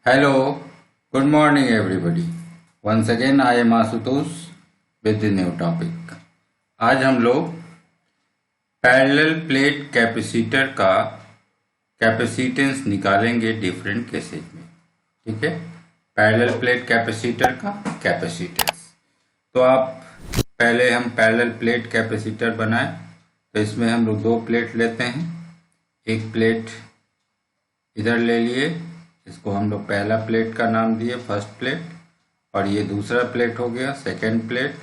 Hello, good morning everybody. Once again I am Asutosh with the new topic. आज हम लोग parallel plate capacitor का capacitance निकालेंगे different cases में। ठीक है, पैरेलल प्लेट कैपेसिटर का कैपेसिटेंस। तो आप पहले हम पैरेलल प्लेट कैपेसिटर बनाएं। तो इसमें हम लोग दो प्लेट लेते हैं। एक प्लेट इधर ले लिए, इसको हम लोग पहला प्लेट का नाम दिए फर्स्ट प्लेट, और ये दूसरा प्लेट हो गया सेकंड प्लेट।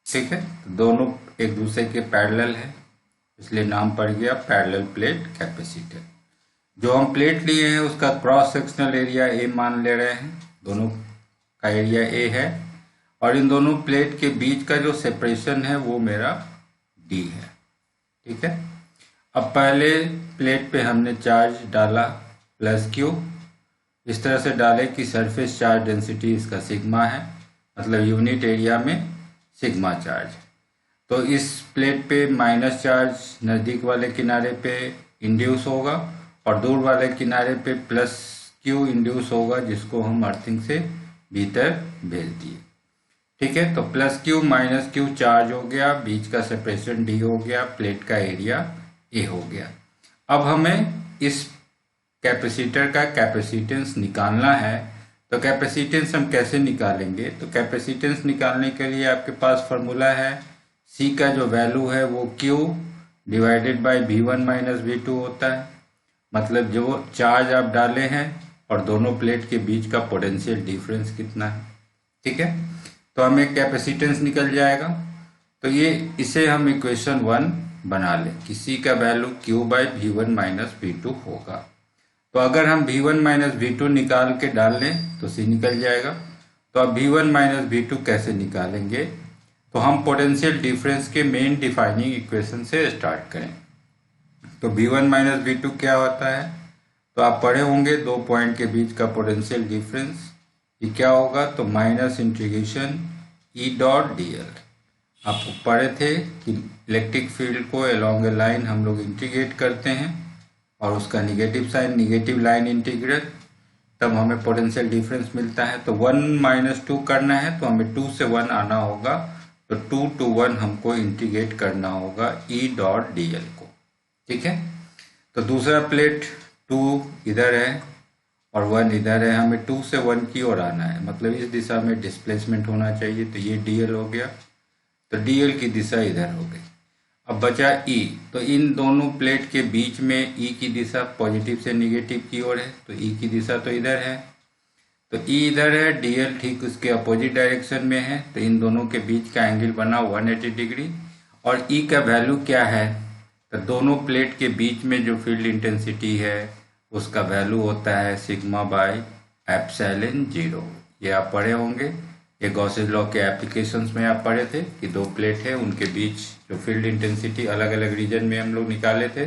ठीक है, तो दोनों एक दूसरे के पैरेलल है, इसलिए नाम पड़ गया पैरेलल प्लेट कैपेसिटर। जो हम प्लेट लिए हैं उसका क्रॉस सेक्शनल एरिया ए मान ले रहे हैं, दोनों का एरिया ए है, और इन दोनों प्लेट के बीच का जो सेपरेशन है वो मेरा डी है। ठीक है, अब पहले प्लेट पे हमने चार्ज डाला प्लस क्यू, इस तरह से डाले कि सरफेस चार्ज डेंसिटी इसका सिग्मा है, मतलब यूनिट एरिया में सिग्मा चार्ज। तो इस प्लेट पे माइनस चार्ज नज़दीक वाले किनारे पे इंड्यूस होगा और दूर वाले किनारे पे प्लस क्यू इंड्यूस होगा, जिसको हम अर्थिंग से भीतर भेज दिए। ठीक है, तो plus Q minus Q charge हो गया, बीच का सेपरेशन डी हो गया, प्लेट का एरिया ए हो गया। अब हमें इस कैपेसिटर का कैपेसिटेंस निकालना है। तो कैपेसिटेंस हम कैसे निकालेंगे? तो कैपेसिटेंस निकालने के लिए आपके पास फॉर्मूला है, C का जो वैल्यू है वो Q divided by V1 minus V2 होता है। मतलब जो चार्ज आप डाले हैं और दोनों प्लेट के बीच का पोटेंशियल डिफरेंस कितना है। ठीक है, तो हमें कैपेसिटेंस निकल जाएगा। तो इसे हम इक्वेशन 1 बना लें कि C का value Q by V1 minus V2 होगा। तो अगर हम V1 माइनस V2 निकाल के डाल लें तो C निकल जाएगा। तो अब V1 माइनस V2 कैसे निकालेंगे? तो हम पोटेंशियल डिफरेंस के मेन डिफाइनिंग इक्वेशन से स्टार्ट करें। तो V1 माइनस V2 क्या होता है? तो आप पढ़े होंगे दो पॉइंट के बीच का पोटेंशियल डिफरेंस। ये क्या होगा? तो minus integration E dot D L. आप पढ़े थे कि इलेक्ट्रिक फील्ड को अलोंग ए लाइन हम लोग इंटीग्रेट करते हैं और उसका negative sign, negative line integral, तब हमें पोटेंशियल डिफरेंस मिलता है। तो 1 माइनस 2 करना है तो हमें 2 से 1 आना होगा, तो 2 to 1 हमको इंटीग्रेट करना होगा E डॉट डी एल को। ठीक है, तो दूसरा प्लेट 2 इधर है और 1 इधर है, हमें 2 से 1 की ओर आना है, मतलब इस दिशा में डिस्प्लेसमेंट होना चाहिए। तो ये डी एल हो गया, तो डी एल की दिशा इधर हो गई। अब बचा E, तो इन दोनों प्लेट के बीच में E की दिशा पॉजिटिव से निगेटिव की ओर है, तो E की दिशा तो इधर है, तो E इधर है, DL ठीक उसके अपोजिट डायरेक्शन में है, तो इन दोनों के बीच का एंगल बना 180 डिग्री। और E का वैल्यू क्या है? तो दोनों प्लेट के बीच में जो फील्ड इंटेंसिटी है उसका वैल्यू होता है सिग्मा बाय एप्सिलॉन 0। ये आप पढ़े होंगे, ये गॉसेस लॉ के एप्लीकेशंस में आप पढ़े थे कि दो प्लेट है उनके बीच जो फील्ड इंटेंसिटी अलग अलग रीजन में हम लोग निकाले थे,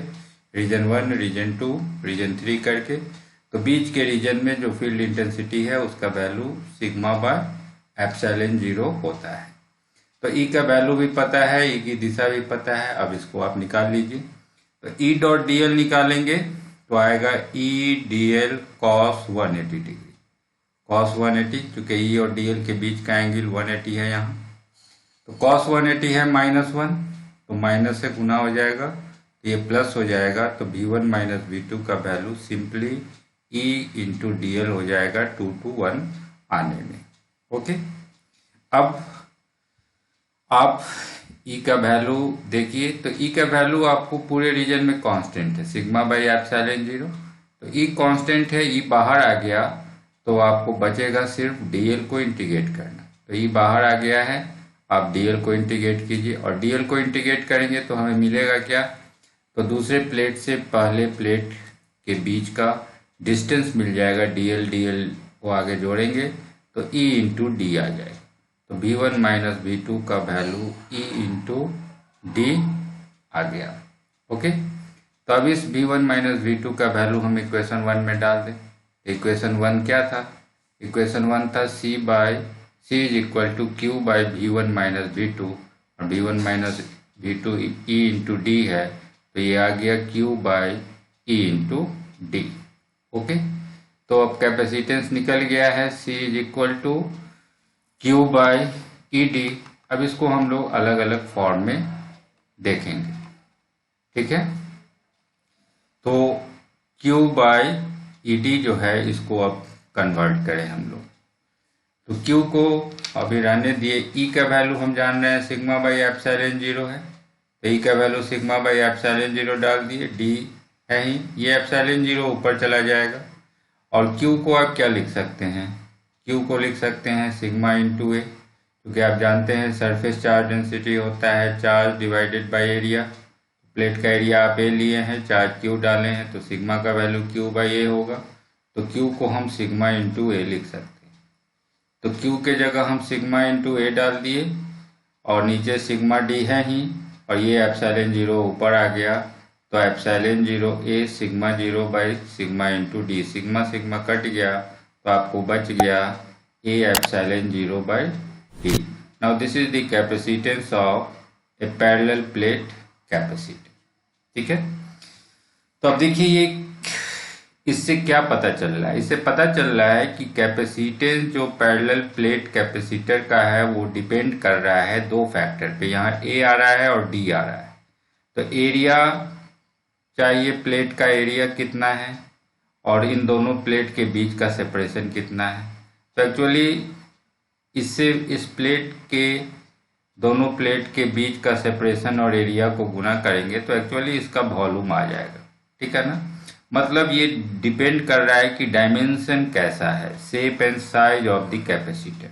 रीजन 1, रीजन 2, रीजन 3 करके। तो बीच के रीजन में जो फील्ड इंटेंसिटी है उसका वैल्यू सिग्मा बाय एप्सिलॉन 0 होता है। तो E का वैल्यू भी पता है, E की दिशा भी पता है, अब इसको आप निकाल लीजिए। तो E डॉट डी एल निकालेंगे तो आएगा E D L cos 180 degree, cos 180, क्योंकि E और DL के बीच का एंगल 180 है यहाँ। तो कॉस 180 है -1, तो माइनस से गुना हो जाएगा, तो ये प्लस हो जाएगा। तो V1 माइनस V2 का value simply E into D L हो जाएगा 2 to 1 आने में। ओके, अब आप E का वैल्यू देखिए, तो E का वैल्यू आपको पूरे रीजन में कांस्टेंट है, सिग्मा बाई एप्सिलॉन 0। तो E कांस्टेंट है, E बाहर आ गया, तो आपको बचेगा सिर्फ DL को इंटीग्रेट करना। तो E बाहर आ गया है, आप DL को इंटीग्रेट कीजिए, और DL को इंटीग्रेट करेंगे तो हमें मिलेगा क्या? तो दूसरे प्लेट से पहले प्लेट के बीच का डिस्टेंस मिल जाएगा, DL को आगे जोड़ेंगे तो E इंटू डी आ जाएगा। तो V1 माइनस V2 का वैल्यू E इंटू डी आ गया। ओके, तो अब इस V1 माइनस V2 का वैल्यू हम इक्वेशन 1 में डाल दें। इक्वेशन 1 क्या था? इक्वेशन 1 था C is equal to Q by V1 minus V2, और V1 minus V2 E into D है, तो ये आ गया Q by E into D. Okay, तो अब कैपेसिटेंस निकल गया है C is equal to Q by E D. अब इसको हम लोग अलग अलग फॉर्म में देखेंगे, ठीक है। तो क्यू बाई ई डी जो है इसको अब कन्वर्ट करें हम लोग, तो Q को अभी रहने दिए। E का वैल्यू हम जान रहे हैं सिग्मा बाई एप्सिलॉन जीरो है, तो E का value sigma by epsilon zero डाल दिए। D है ही, ये एप्सिलॉन जीरो ऊपर चला जाएगा। और Q को आप क्या लिख सकते हैं, Q को लिख सकते हैं सिग्मा इंटू ए, क्योंकि आप जानते हैं सरफेस चार्ज डेंसिटी होता है charge divided by area. Plate का एरिया आप ए लिए हैं, चार्ज Q डाले हैं, तो सिग्मा का वैल्यू Q बाई ए होगा। तो Q को हम सिग्मा इंटू ए लिख सकते हैं। तो Q के जगह हम सिग्मा इंटू ए डाल दिए और नीचे सिग्मा डी है ही, और ये एप्सिलॉन जीरो ऊपर आ गया, तो epsilon zero A sigma zero by sigma into D, sigma sigma cut गया तो आपको बच गया A epsilon zero by D. Now this is the capacitance of A parallel plate capacitor, ठीक है। तो अब देखिए ये इससे क्या पता चल रहा है, इससे पता चल रहा है कि कैपेसिटेंस जो पैरेलल प्लेट कैपेसिटर का है वो डिपेंड कर रहा है दो फैक्टर पे, यहाँ ए आ रहा है और डी आ रहा है। तो एरिया चाहिए, प्लेट का एरिया कितना है और इन दोनों प्लेट के बीच का सेपरेशन कितना है। तो एक्चुअली इससे इस प्लेट के दोनों प्लेट के बीच का सेपरेशन और एरिया को गुना करेंगे तो एक्चुअली इसका वॉल्यूम आ जाएगा, ठीक है ना। मतलब ये डिपेंड कर रहा है कि डायमेंशन कैसा है, shape and size of the capacitor.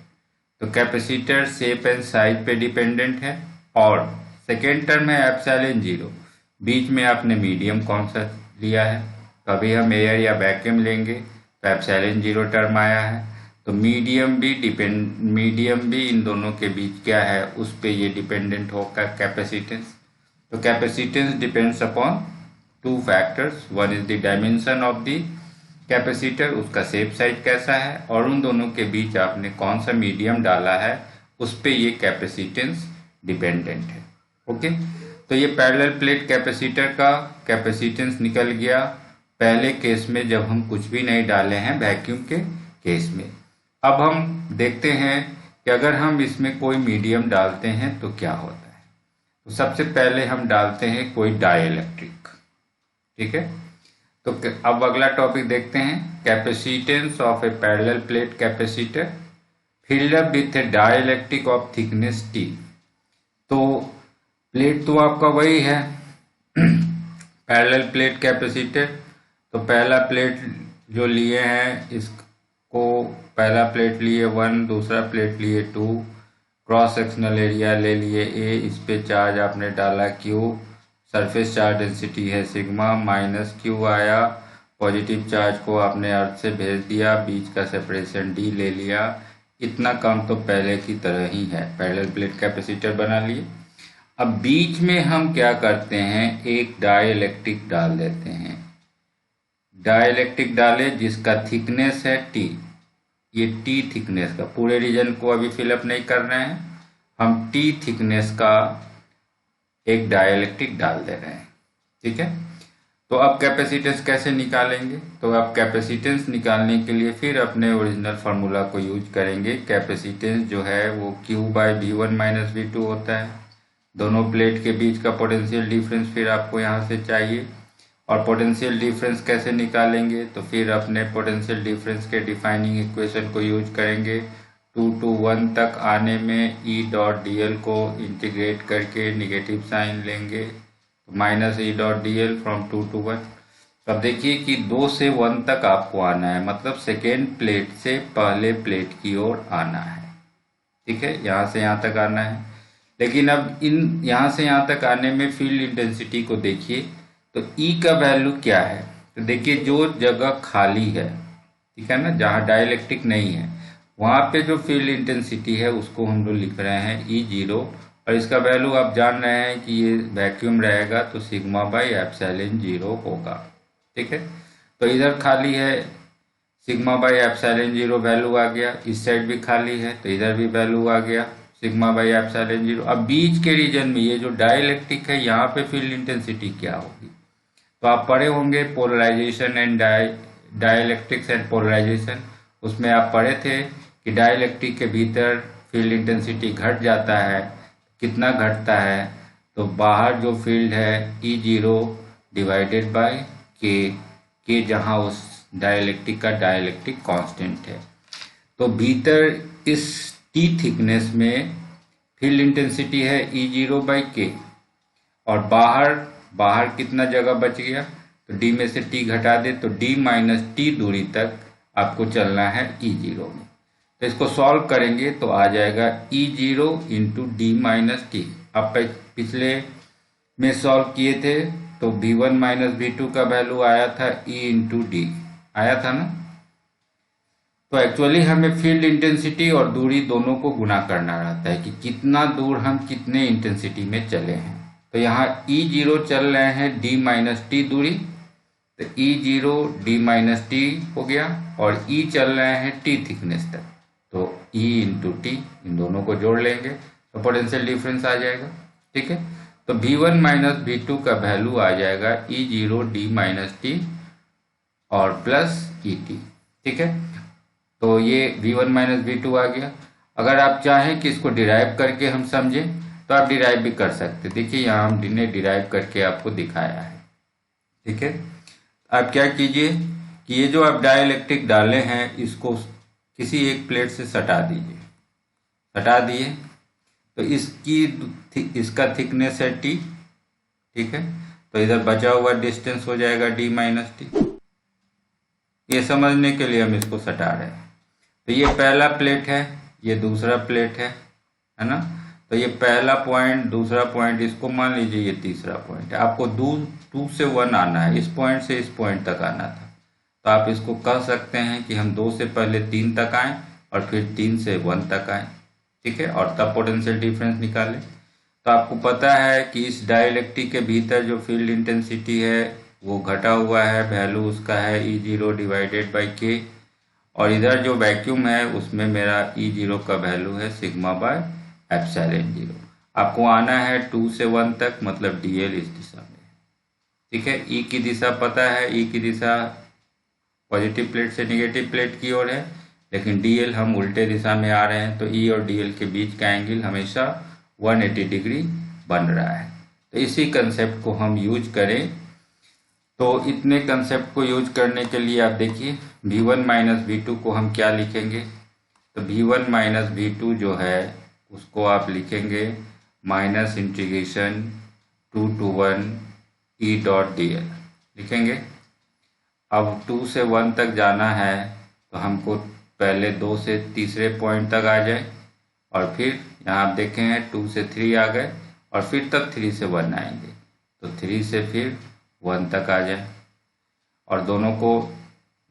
तो कैपेसिटर शेप एंड साइज पे डिपेंडेंट है। और सेकेंड टर्म है एप्सिलॉन जीरो, बीच में आपने मीडियम कौन सा लिया है, कभी हम एयर या वैक्यूम लेंगे तो एप्सिलॉन जीरो टर्म आया है। तो मीडियम भी इन दोनों के बीच क्या है उस पे ये डिपेंडेंट होगा कैपेसिटेंस। तो capacitance depends upon two factors, one is the dimension of the capacitor, उसका शेप साइज कैसा है, और उन दोनों के बीच आपने कौन सा मीडियम डाला है उस पे ये कैपेसिटेंस डिपेंडेंट है। ओके, तो ये पैरेलल प्लेट कैपेसिटर का कैपेसिटेंस निकल गया पहले केस में जब हम कुछ भी नहीं डाले हैं, वैक्यूम के केस में। अब हम देखते हैं कि अगर हम इसमें कोई मीडियम डालते हैं तो क्या होता है। तो सबसे पहले हम डालते हैं कोई डाइलेक्ट्रिक, ठीक है। तो अब अगला टॉपिक देखते हैं, capacitance of A parallel plate capacitor filled up with A dielectric of thickness T. तो प्लेट तो आपका वही है पैरेलल प्लेट कैपेसिटर। तो पहला प्लेट जो लिए हैं इसको पहला प्लेट लिए 1, दूसरा प्लेट लिए 2, क्रॉस सेक्शनल एरिया ले लिए ए, इस पे चार्ज आपने डाला Q, सरफेस चार्ज डेंसिटी है सिग्मा, माइनस Q आया, पॉजिटिव चार्ज को आपने अर्थ से भेज दिया, बीच का सेपरेशन D ले लिया। इतना काम तो पहले की तरह ही है, पैरेलल प्लेट कैपेसिटर बना लिए। अब बीच में हम क्या करते हैं, एक डाइलेक्ट्रिक डाल देते हैं। डाइलेक्ट्रिक डाले जिसका थिकनेस है T, ये T थिकनेस का, पूरे रीजन को अभी फिलअप नहीं कर रहे हैं हम, T थिकनेस का एक डाइलेक्ट्रिक डाल दे रहे हैं, ठीक है। तो अब कैपेसिटेंस कैसे निकालेंगे, तो अब कैपेसिटेंस निकालने के लिए फिर अपने ओरिजिनल फार्मूला को यूज करेंगे। कैपेसिटेंस जो है वो Q by V1 minus V2 होता है। दोनों प्लेट के बीच का पोटेंशियल डिफरेंस फिर आपको यहाँ से चाहिए, और पोटेंशियल डिफरेंस कैसे निकालेंगे, तो फिर अपने पोटेंशियल डिफरेंस के डिफाइनिंग इक्वेशन को यूज करेंगे। 2 to 1 तक आने में E डॉट डी एल को इंटीग्रेट करके निगेटिव साइन लेंगे, तो minus E dot D L from 2 to 1। तो अब देखिए कि 2 से 1 तक आपको आना है, मतलब सेकेंड प्लेट से पहले प्लेट की ओर आना है, ठीक है, यहाँ से यहाँ तक आना है। लेकिन अब इन यहाँ से यहाँ तक आने में फील्ड इंटेंसिटी को देखिए, तो E का वैल्यू क्या है, तो देखिए जो जगह खाली है, ठीक है ना, जहाँ डाइलेक्ट्रिक नहीं है वहाँ पे जो फील्ड इंटेंसिटी है उसको हम लोग लिख रहे हैं E0, और इसका वैल्यू आप जान रहे हैं कि ये वैक्यूम रहेगा तो सिग्मा बाई एप्सिलॉन जीरो होगा, ठीक है। तो इधर खाली है, sigma by epsilon zero value आ गया, इस साइड भी खाली है तो इधर भी वैल्यू आ गया सिग्मा बाई एप्सिलॉन जीरो। अब बीच के रीजन में ये जो डाइलेक्ट्रिक है यहाँ पे फील्ड इंटेंसिटी क्या होगी, तो आप पढ़े होंगे polarisation and dielectrics and polarisation, उसमें आप पढ़े थे कि डाइलेक्ट्रिक के भीतर फील्ड इंटेंसिटी घट जाता है, कितना घटता है, तो बाहर जो फील्ड है E0 डिवाइडेड बाय के जहाँ उस डाइलेक्ट्रिक का डाइलेक्ट्रिक कांस्टेंट है। तो भीतर इस T थिकनेस में फील्ड इंटेंसिटी है E0 बाई के, और बाहर कितना जगह बच गया, तो D में से T घटा दे तो D माइनस T दूरी तक आपको चलना है E0 में। तो इसको सॉल्व करेंगे तो आ जाएगा E0 into D minus T. आप पिछले में सॉल्व किए थे तो V1 माइनस V2 का वैल्यू आया था E इंटू डी, आया था ना। तो एक्चुअली हमें फील्ड इंटेंसिटी और दूरी दोनों को गुना करना रहता है कि कितना दूर हम कितने इंटेंसिटी में चले हैं। तो यहाँ E0 चल रहे हैं D माइनस टी दूरी, तो E0 D माइनस टी हो गया, और E चल रहे हैं T थिकनेस तक, तो E इंटू टी, इन दोनों को जोड़ लेंगे तो पोटेंशियल डिफरेंस आ जाएगा। ठीक है, तो V1 माइनस V2 का वैल्यू आ जाएगा E0 D माइनस टी और प्लस ET। ठीक है, तो ये V1 माइनस V2 आ गया। अगर आप चाहें कि इसको डिराइव करके हम समझें तो आप डिराइव भी कर सकते। देखिए यहाँ हमने डिराइव करके आपको दिखाया है। ठीक है, आप क्या कीजिए कि ये जो आप डाइलेक्ट्रिक डाले हैं इसको किसी एक प्लेट से सटा दीजिए। सटा दिए तो इसका थिकनेस है T। ठीक है, तो इधर बचा हुआ डिस्टेंस हो जाएगा D माइनस टी। ये समझने के लिए हम इसको सटा रहे हैं। तो ये पहला प्लेट है, ये दूसरा प्लेट है ना। तो ये पहला पॉइंट, दूसरा पॉइंट, इसको मान लीजिए ये तीसरा पॉइंट है। आपको 2 से 1 आना है, इस पॉइंट से इस पॉइंट तक आना था। तो आप इसको कह सकते हैं कि हम 2 से पहले 3 तक आए और फिर 3 से 1 तक आए। ठीक है, और तब पोटेंशियल डिफरेंस निकालें। तो आपको पता है कि इस डाइलेक्ट्रिक के भीतर जो फील्ड इंटेंसिटी है वो घटा हुआ है, वैल्यू उसका है E0 डिवाइडेड बाई के, और इधर जो वैक्यूम है उसमें मेरा E0 का वैल्यू है सिग्मा बाय एप्सिलॉन 0। आपको आना है 2 से 1 तक, मतलब DL इस दिशा में। ठीक है, E की दिशा पता है, E की दिशा पॉजिटिव प्लेट से नेगेटिव प्लेट की ओर है, लेकिन DL हम उल्टे दिशा में आ रहे हैं, तो E और DL के बीच का एंगल हमेशा 180 डिग्री बन रहा है। तो इसी कंसेप्ट को हम यूज करें, तो इतने कंसेप्ट को यूज करने के लिए आप देखिए V1 माइनस V2 को हम क्या लिखेंगे। तो V1 माइनस V2 जो है उसको आप लिखेंगे minus integration 2 to 1 E dot DL लिखेंगे। अब 2 से 1 तक जाना है तो हमको पहले 2 से तीसरे पॉइंट तक आ जाए, और फिर यहाँ आप देखेंगे 2 से 3 आ गए, और फिर तक 3 से 1 आएंगे, तो 3 से फिर 1 तक आ जाए, और दोनों को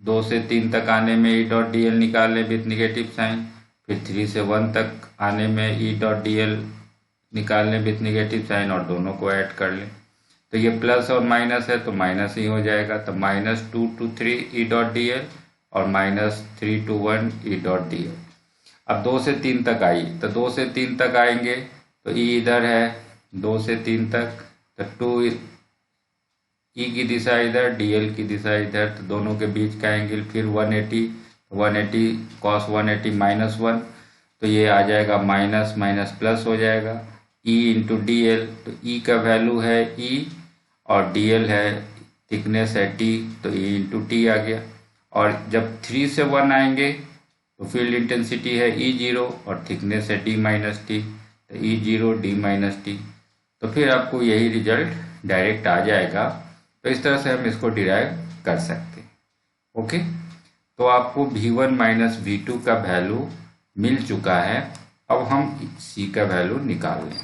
2 से 3 तक आने में E डॉट DL निकाल लें विथ निगेटिव साइन, फिर 3 से 1 तक आने में E डॉट DL निकाल लें विथ निगेटिव साइन, और दोनों को ऐड कर लें। तो ये प्लस और माइनस है तो माइनस ही हो जाएगा, तो -2 to 3 E डॉट DL और -3 to 1 E डॉट DL। अब 2 से 3 तक आइए, तो 2 से 3 तक आएंगे तो E इधर है 2 से 3 तक, तो 2 E की दिशा इधर, DL की दिशा इधर, तो दोनों के बीच का एंगल फिर 180 cos 180 -1, तो ये आ जाएगा माइनस माइनस प्लस हो जाएगा E इंटू DL। तो E का वैल्यू है E और DL है थिकनेस है T, तो E इंटू टी आ गया। और जब 3 से 1 आएंगे तो फील्ड इंटेंसिटी है E0 और थिकनेस है D माइनस टी, तो E0 D माइनस टी। तो फिर आपको यही रिजल्ट डायरेक्ट आ जाएगा। तो इस तरह से हम इसको डिराइव कर सकते हैं। ओके, तो आपको V1 माइनस V2 का वैल्यू मिल चुका है। अब हम C का वैल्यू निकाल लें।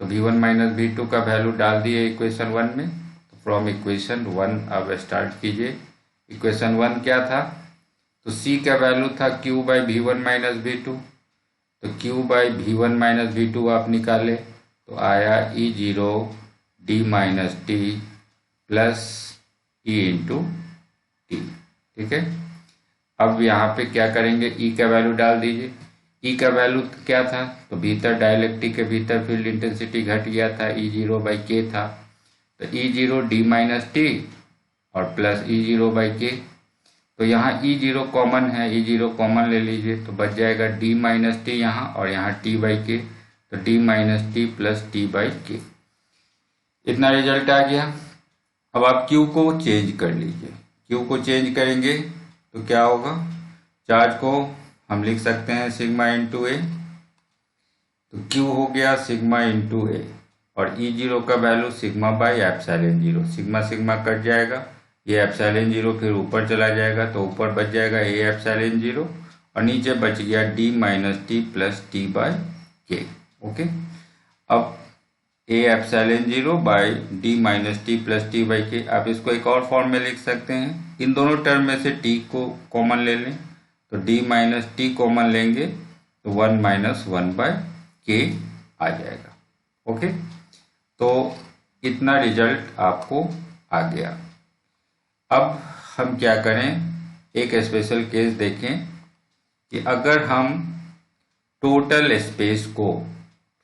तो V1 माइनस V2 का वैल्यू डाल दिए इक्वेशन 1 में। तो फ्रॉम इक्वेशन 1 अब स्टार्ट कीजिए। इक्वेशन 1 क्या था, तो C का वैल्यू था Q by V1 minus V2। तो Q by V1 minus V2 आप निकाले तो आया E0 D minus T plus E into T. ठीक है, अब यहाँ पे क्या करेंगे, E का वैल्यू डाल दीजिए। E का वैल्यू क्या था, तो भीतर डाइलेक्ट्रिक के भीतर फील्ड इंटेंसिटी घट गया था, E0 बाई के था, तो E0 D माइनस टी और प्लस E0 बाई के। तो यहाँ E0 कॉमन है, E0 कॉमन ले लीजिए तो बच जाएगा d माइनस टी यहाँ, और यहाँ t बाई के, तो d minus T plus T by के। इतना रिजल्ट आ गया। अब आप Q को चेंज कर लीजिए। Q को चेंज करेंगे तो क्या होगा, चार्ज को हम लिख सकते हैं सिग्मा इंटू ए, तो Q हो गया सिग्मा इंटू ए, और E0 का value sigma by epsilon zero, sigma sigma cut जाएगा, ये एप्सिलॉन जीरो फिर ऊपर चला जाएगा तो ऊपर बच जाएगा ए एप्सिलॉन जीरो, और नीचे बच गया d minus T plus T by के। ओके, अब A epsilon zero by D minus T plus T by के। आप इसको एक और फॉर्म में लिख सकते हैं, इन दोनों टर्म में से t को कॉमन ले लें, तो d माइनस टी कॉमन लेंगे तो 1 माइनस 1 बाई के आ जाएगा। ओके, तो इतना रिजल्ट आपको आ गया। अब हम क्या करें, एक स्पेशल केस देखें कि अगर हम टोटल स्पेस को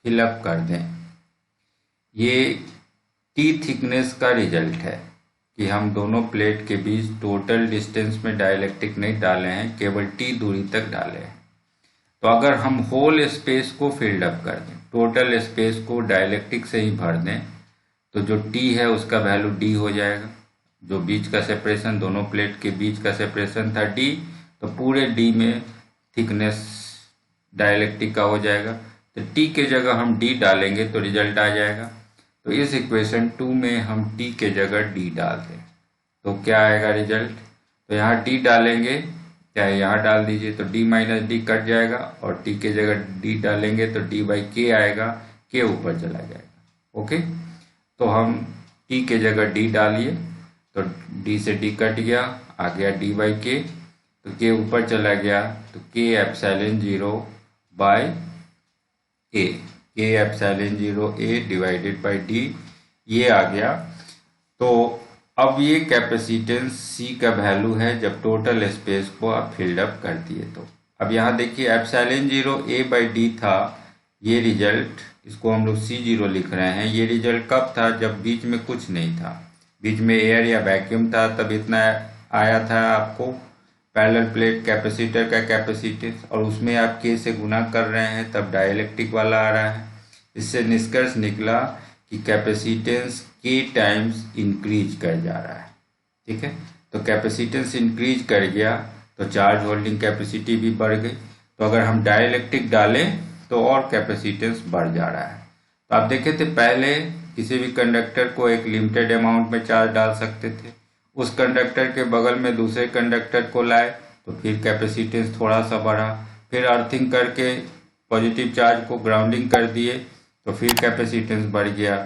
फिलअप कर दें, ये टी थिकनेस का रिजल्ट है कि हम दोनों प्लेट के बीच टोटल डिस्टेंस में डाइलेक्ट्रिक नहीं डाले हैं, केवल टी दूरी तक डाले हैं। तो अगर हम होल स्पेस को फिल्ड अप कर दें, टोटल स्पेस को डाइलेक्ट्रिक से ही भर दें, तो जो टी है उसका वैल्यू डी हो जाएगा। जो बीच का सेपरेशन, दोनों प्लेट के बीच का सेपरेशन था डी, तो पूरे डी में थिकनेस डाइलेक्ट्रिक का हो जाएगा। तो टी के जगह हम डी डालेंगे तो रिजल्ट आ जाएगा। तो इस इक्वेशन 2 में हम टी के जगह डी डाल दें तो क्या आएगा रिजल्ट, तो यहाँ डी डालेंगे, चाहे यहाँ डाल दीजिए तो d माइनस डी कट जाएगा, और t के जगह d डालेंगे तो d बाई के आएगा, k ऊपर चला जाएगा। ओके, तो हम t के जगह d डालिए तो d से d कट गया, आ गया d बाई के, तो k ऊपर चला गया तो k epsilon zero by a, k epsilon zero a divided by d, ये आ गया। तो अब ये कैपेसिटेंस C का वैल्यू है जब टोटल स्पेस को आप फिल्ड अप कर दिए। तो अब यहाँ देखिए epsilon zero a by D था, ये रिजल्ट, इसको हम लोग C0 लिख रहे हैं। ये रिजल्ट कब था, जब बीच में कुछ नहीं था, बीच में एयर या वैक्यूम था, तब इतना आया था आपको पैरेलल प्लेट कैपेसिटर का कैपेसिटेंस, और उसमें आप K से गुना कर रहे हैं तब डाइलेक्ट्रिक वाला आ रहा है। इससे निष्कर्ष निकला कि कैपेसिटेंस K टाइम्स इंक्रीज कर जा रहा है। ठीक है, तो कैपेसिटेंस इंक्रीज कर गया तो चार्ज होल्डिंग कैपेसिटी भी बढ़ गई। तो अगर हम डाइलेक्ट्रिक डालें तो और कैपेसिटेंस बढ़ जा रहा है। तो आप देखे थे पहले किसी भी कंडक्टर को एक लिमिटेड अमाउंट में चार्ज डाल सकते थे, उस कंडक्टर के बगल में दूसरे कंडक्टर को लाए तो फिर कैपेसिटेंस थोड़ा सा बढ़ा, फिर अर्थिंग करके पॉजिटिव चार्ज को ग्राउंडिंग कर दिए तो फिर कैपेसिटेंस बढ़ गया,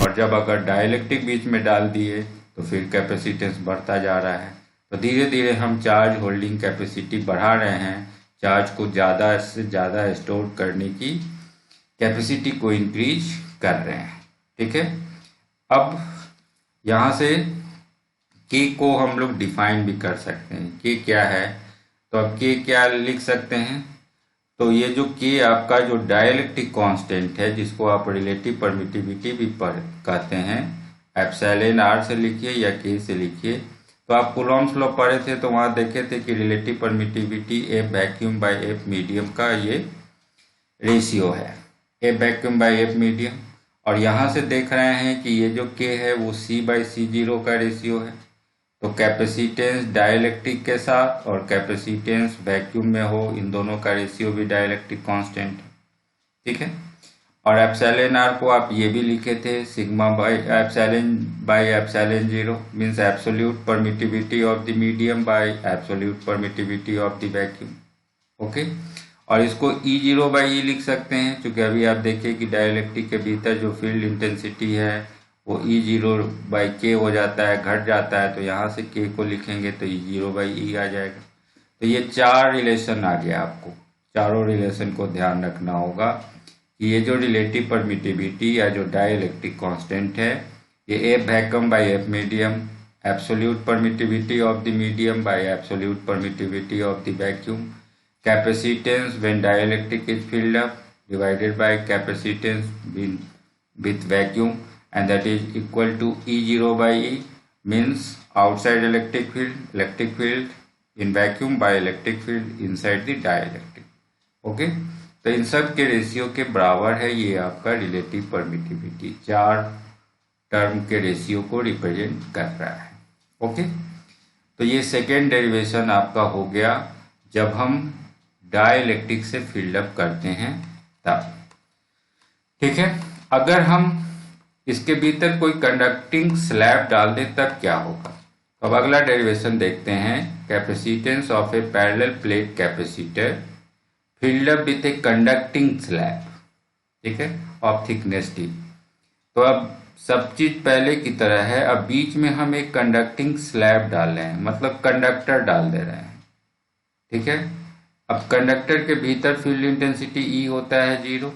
और जब अगर डाइलेक्ट्रिक बीच में डाल दिए तो फिर कैपेसिटेंस बढ़ता जा रहा है। तो धीरे धीरे हम चार्ज होल्डिंग कैपेसिटी बढ़ा रहे हैं, चार्ज को ज़्यादा से ज़्यादा स्टोर करने की कैपेसिटी को इंक्रीज कर रहे हैं। ठीक है, अब यहाँ से K को हम लोग डिफाइन भी कर सकते हैं, K क्या है, तो अब K क्या लिख सकते हैं, तो ये जो K आपका जो डाइलेक्ट्रिक कांस्टेंट है, जिसको आप रिलेटिव परमिटिविटी भी कहते हैं, एप्सिलॉन R से लिखिए या K से लिखिए। तो आप कूलॉम्स लॉ पढ़े थे तो वहाँ देखे थे कि relative permittivity F vacuum by F medium का ये रेशियो है, F vacuum by F medium. और यहाँ से देख रहे हैं कि ये जो K है वो C बाई C0 का रेशियो है। तो कैपेसिटेंस डाइलेक्ट्रिक के साथ और कैपेसिटेंस वैक्यूम में हो, इन दोनों का रेशियो भी डाइलेक्ट्रिक कांस्टेंट है। ठीक है, और एप्सिलॉन R को आप ये भी लिखे थे sigma by epsilon zero, means absolute permittivity of the medium by absolute permittivity of the vacuum. Okay, और इसको E0 बाई E लिख सकते हैं, क्योंकि अभी आप देखिए कि डाइलेक्ट्रिक के भीतर जो फील्ड इंटेंसिटी है वो E0 बाई के हो जाता है, घट जाता है, तो यहाँ से K को लिखेंगे तो E0 बाई E आ जाएगा। तो ये चार रिलेशन आ गया, आपको चारों रिलेशन को ध्यान रखना होगा कि ये जो रिलेटिव परमिटिविटी या जो डाइलेक्ट्रिक कांस्टेंट है, ये F vacuum by F medium, absolute permittivity of the medium by absolute permittivity of the vacuum, capacitance when dielectric is filled up divided by capacitance with vacuum, and that is equal to E0 by E, means outside electric field in vacuum by electric field inside the dielectric. Okay, तो इन सब के ratio के बराबर है ये आपका relative permittivity, चार term के रेशियो को रिप्रेजेंट कर रहा है। ओके, तो ये सेकेंड डेरिवेशन आपका हो गया जब हम डाइलेक्ट्रिक से फील्ड अप करते हैं तब। ठीक है, अगर हम इसके भीतर कोई कंडक्टिंग स्लैब डाल दें तब क्या होगा। अब अगला डेरिवेशन देखते हैं, capacitance of A parallel plate capacitor field up with a conducting slab, ठीक है, ऑफ थिकनेस डी। तो अब सब चीज पहले की तरह है, अब बीच में हम एक कंडक्टिंग स्लैब डाल रहे हैं, मतलब कंडक्टर डाल दे रहे हैं। ठीक है, अब कंडक्टर के भीतर फील्ड इंटेंसिटी ई होता है 0,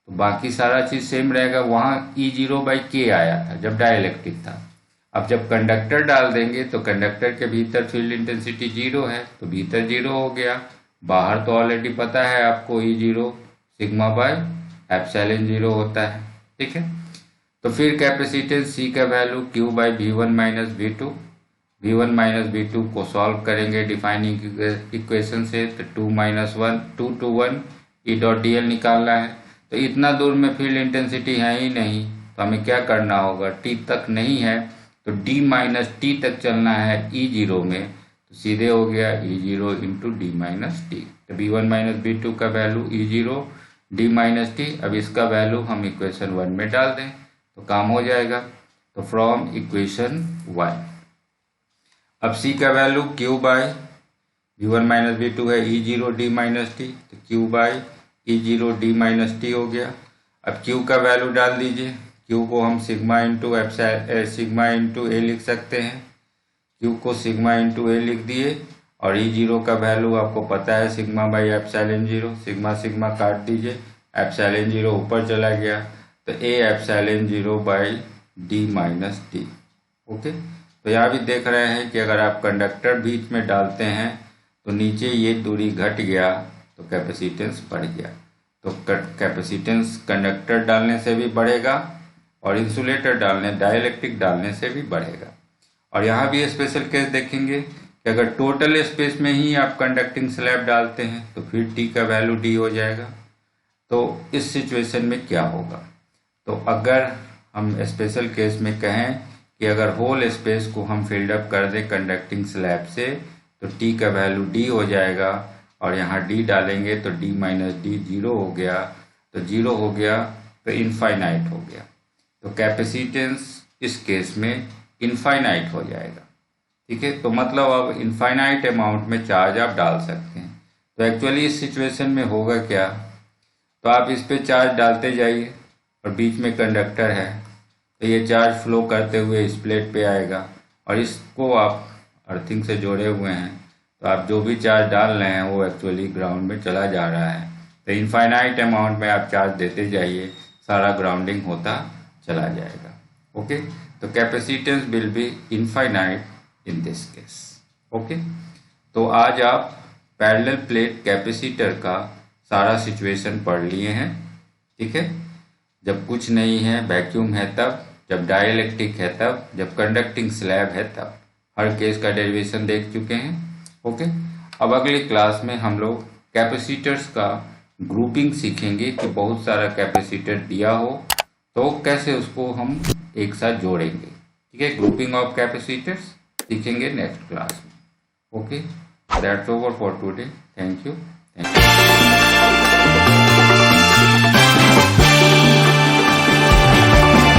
तो बाकी सारा चीज सेम रहेगा। वहां E0/K आया था जब डाइलेक्ट्रिक था। अब जब कंडक्टर डाल देंगे तो कंडक्टर के भीतर फील्ड इंटेंसिटी 0 है, तो भीतर 0 हो गया, बाहर तो ऑलरेडी पता है आपको E0 σ/ε0 होता है। ठीक है, तो फिर कैपेसिटेंस C का वैल्यू Q/V1 - V2 को सॉल्व करेंगे डिफाइनिंग इक्वेशन से, तो 2 to 1 E.dl निकालना है। तो इतना दूर में फील्ड इंटेंसिटी है ही नहीं, तो हमें क्या करना होगा, T तक नहीं है तो D - T तक चलना है E0 में, तो सीधे हो गया E0 × D - T। तो V1 - V2 का वैल्यू E0 D - T। अब इसका वैल्यू हम इक्वेशन 1 में डाल दें तो काम हो जाएगा। तो फ्रॉम इक्वेशन 1 अब C का वैल्यू Q/V1 - V2 है E0 D - T, तो Q/E0 D - T हो गया। अब Q का वैल्यू डाल दीजिए, Q को हम सिग्मा × A लिख सकते हैं। Q को सिग्मा × A लिख दिए और E0 का वैल्यू आपको पता है σ/ε0, सिग्मा सिग्मा काट दीजिए, ε0 ऊपर चला गया, तो A/ε0/D - T। ओके, तो यहाँ भी देख रहे हैं कि अगर आप कंडक्टर बीच में डालते हैं तो नीचे ये दूरी घट गया तो कैपेसिटेंस बढ़ गया। तो कैपेसिटेंस कंडक्टर डालने से भी बढ़ेगा और इंसुलेटर डालने, डाइलेक्ट्रिक डालने से भी बढ़ेगा। और यहाँ भी स्पेशल केस देखेंगे कि अगर टोटल स्पेस में ही आप कंडक्टिंग स्लैब डालते हैं तो फिर T का वैल्यू D हो जाएगा। तो इस सिचुएशन में क्या होगा, तो अगर हम स्पेशल केस में कहें कि अगर होल स्पेस को हम फिल्ड अप कर दें कंडक्टिंग स्लैब से तो T का वैल्यू D हो जाएगा, और यहाँ D डालेंगे तो D - D 0 हो गया, तो 0 हो गया तो इनफाइनाइट हो गया। तो कैपेसिटेंस इस केस में इनफाइनाइट हो जाएगा। ठीक है, तो मतलब अब इनफाइनाइट अमाउंट में चार्ज आप डाल सकते हैं। तो एक्चुअली इस सिचुएशन में होगा क्या, तो आप इस पे चार्ज डालते जाइए और बीच में कंडक्टर है, तो ये चार्ज फ्लो करते हुए इस प्लेट पे आएगा, और इसको आप अर्थिंग से जोड़े हुए हैं, तो आप जो भी चार्ज डाल रहे हैं वो एक्चुअली ग्राउंड में चला जा रहा है। तो इनफाइनाइट अमाउंट में आप चार्ज देते जाइए, सारा ग्राउंडिंग होता चला जाएगा। ओके, तो capacitance will be infinite in this case. Okay, तो आज आप पैरेलल प्लेट कैपेसिटर का सारा सिचुएशन पढ़ लिए हैं। ठीक है, जब कुछ नहीं है, वैक्यूम है तब, जब डाइलेक्ट्रिक है तब, जब कंडक्टिंग स्लैब है तब, हर केस का डेरिवेशन देख चुके हैं। ओके, अब अगली क्लास में हम लोग कैपेसिटर्स का ग्रुपिंग सीखेंगे कि बहुत सारा कैपेसिटर दिया हो तो कैसे उसको हम एक साथ जोड़ेंगे। ठीक है, ग्रुपिंग ऑफ कैपेसिटर्स सीखेंगे नेक्स्ट क्लास में। Okay, that's over for today. Thank you.